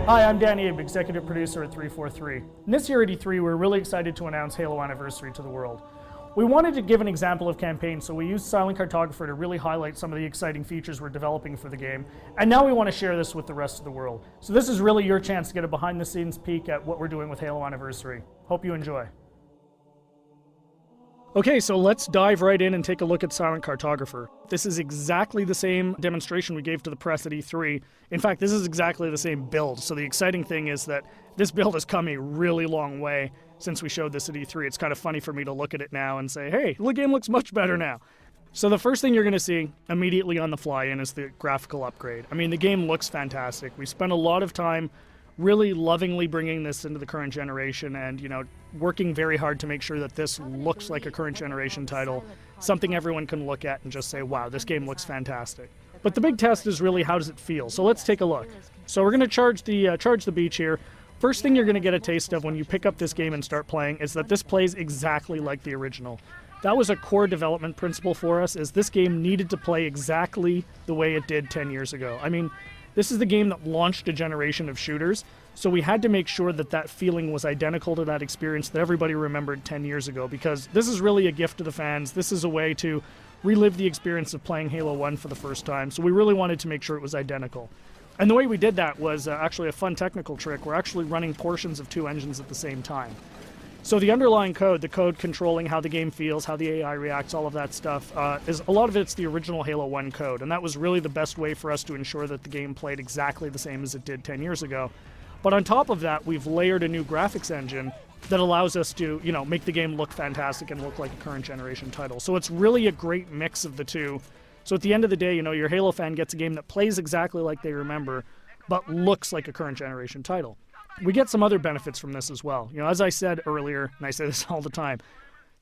Hi, I'm Dan Abe, executive producer at 343. And this year at E3, we're really excited to announce Halo Anniversary to the world. We wanted to give an example of campaign, so we used Silent Cartographer to really highlight some of the exciting features we're developing for the game. And now we want to share this with the rest of the world. So this is really your chance to get a behind-the-scenes peek at what we're doing with Halo Anniversary. Hope you enjoy. Okay, so let's dive right in and take a look at Silent Cartographer. This is exactly the same demonstration we gave to the press at E3. In fact, this is exactly the same build. So the exciting thing is that this build has come a really long way since we showed this at E3. It's kind of funny for me to look at it now and say, hey, the game looks much better now. So the first thing you're going to see immediately on the fly-in is the graphical upgrade. I mean, the game looks fantastic. We spent a lot of time really lovingly bringing this into the current generation and, working very hard to make sure that this looks like a current generation title, something everyone can look at and just say, wow, this game looks fantastic. But the big test is really, how does it feel? So let's take a look. So we're going to charge the beach here. First thing you're going to get a taste of when you pick up this game and start playing is that this plays exactly like the original. That was a core development principle for us, is this game needed to play exactly the way it did 10 years ago. I mean, this is the game that launched a generation of shooters, so we had to make sure that that feeling was identical to that experience that everybody remembered 10 years ago, because this is really a gift to the fans. This is a way to relive the experience of playing Halo 1 for the first time, so we really wanted to make sure it was identical. And the way we did that was actually a fun technical trick. We're actually running portions of two engines at the same time. So the underlying code, the code controlling how the game feels, how the AI reacts, all of that stuff, is a lot of it's the original Halo 1 code, and that was really the best way for us to ensure that the game played exactly the same as it did 10 years ago. But on top of that, we've layered a new graphics engine that allows us to, make the game look fantastic and look like a current generation title. So it's really a great mix of the two. So at the end of the day, your Halo fan gets a game that plays exactly like they remember, but looks like a current generation title. We get some other benefits from this as well. As I said earlier, and I say this all the time,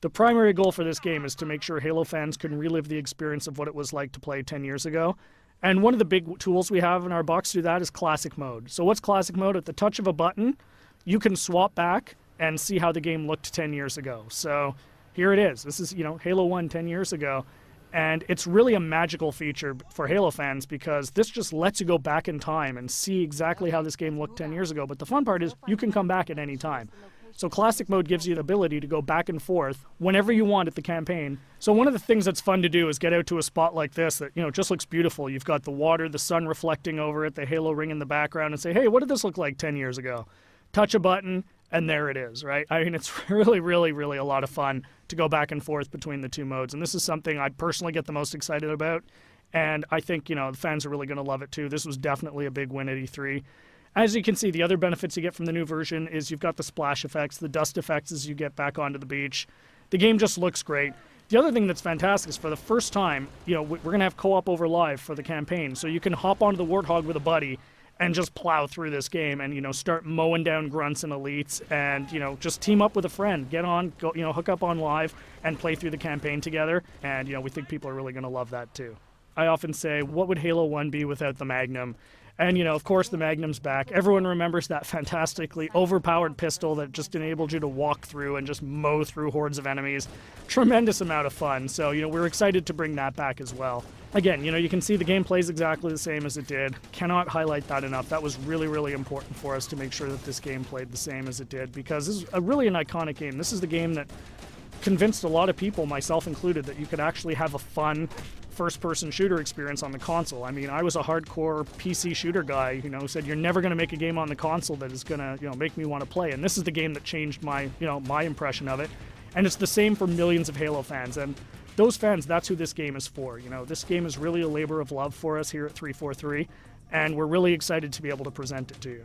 the primary goal for this game is to make sure Halo fans can relive the experience of what it was like to play 10 years ago. And one of the big tools we have in our box to do that is Classic Mode. So what's Classic Mode? At the touch of a button, you can swap back and see how the game looked 10 years ago. So here it is. This is, Halo 1 10 years ago. And it's really a magical feature for Halo fans, because this just lets you go back in time and see exactly how this game looked 10 years ago. But the fun part is you can come back at any time. So Classic Mode gives you the ability to go back and forth whenever you want at the campaign. So one of the things that's fun to do is get out to a spot like this that, just looks beautiful. You've got the water, the sun reflecting over it, the Halo ring in the background, and say, hey, what did this look like 10 years ago? Touch a button, and there it is, right? I mean, it's really, really, really a lot of fun to go back and forth between the two modes. And this is something I personally get the most excited about. And I think, the fans are really going to love it too. This was definitely a big win at E3. As you can see, the other benefits you get from the new version is you've got the splash effects, the dust effects as you get back onto the beach. The game just looks great. The other thing that's fantastic is, for the first time, we're going to have co-op over live for the campaign. So you can hop onto the Warthog with a buddy and just plow through this game and, start mowing down grunts and elites and, just team up with a friend. Get on, go, hook up on live and play through the campaign together. And, we think people are really going to love that too. I often say, what would Halo 1 be without the Magnum? And, of course, the Magnum's back. Everyone remembers that fantastically overpowered pistol that just enabled you to walk through and just mow through hordes of enemies. Tremendous amount of fun. So, we're excited to bring that back as well. Again, you can see the game plays exactly the same as it did. Cannot highlight that enough. That was really, really important for us to make sure that this game played the same as it did, because this is really an iconic game. This is the game that convinced a lot of people, myself included, that you could actually have a fun first-person shooter experience on the console. I mean, I was a hardcore PC shooter guy, who said you're never going to make a game on the console that is going to, make me want to play. And this is the game that changed my, my impression of it. And it's the same for millions of Halo fans. And those fans, that's who this game is for. This game is really a labor of love for us here at 343, and we're really excited to be able to present it to you.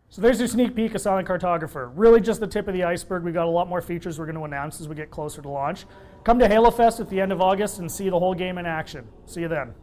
So there's your sneak peek of Silent Cartographer. Really just the tip of the iceberg. We've got a lot more features we're going to announce as we get closer to launch. Come to Halo Fest at the end of August and see the whole game in action. See you then.